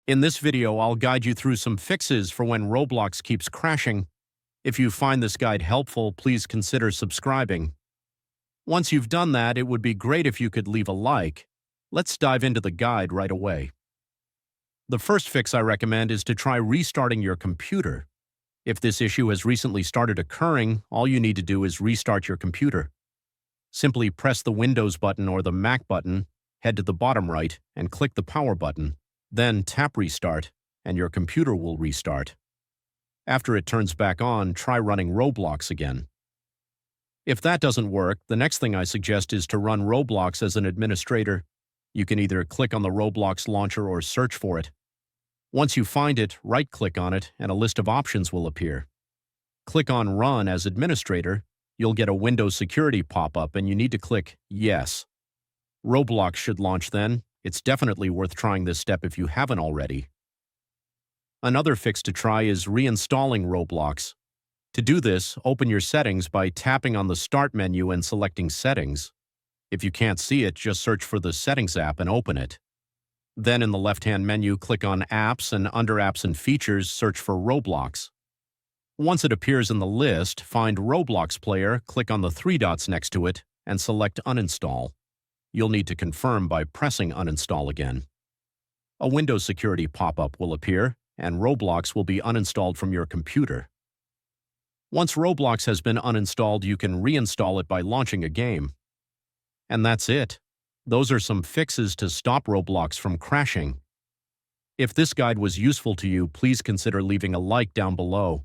In this video, I'll guide you through some fixes for when Roblox keeps crashing. If you find this guide helpful, please consider subscribing. Once you've done that, it would be great if you could leave a like. Let's dive into the guide right away. The first fix I recommend is to try restarting your computer. If this issue has recently started occurring, all you need to do is restart your computer. Simply press the Windows button or the Mac button, head to the bottom right, and click the power button. Then tap Restart, and your computer will restart. After it turns back on, try running Roblox again. If that doesn't work, the next thing I suggest is to run Roblox as an administrator. You can either click on the Roblox launcher or search for it. Once you find it, right-click on it, and a list of options will appear. Click on Run as administrator. You'll get a Windows security pop-up, and you need to click Yes. Roblox should launch then. It's definitely worth trying this step if you haven't already. Another fix to try is reinstalling Roblox. To do this, open your settings by tapping on the Start menu and selecting Settings. If you can't see it, just search for the Settings app and open it. Then in the left-hand menu, click on Apps, and under Apps and Features, search for Roblox. Once it appears in the list, find Roblox Player, click on the three dots next to it, and select Uninstall. You'll need to confirm by pressing Uninstall again. A Windows security pop-up will appear, and Roblox will be uninstalled from your computer. Once Roblox has been uninstalled, you can reinstall it by launching a game. And that's it. Those are some fixes to stop Roblox from crashing. If this guide was useful to you, please consider leaving a like down below.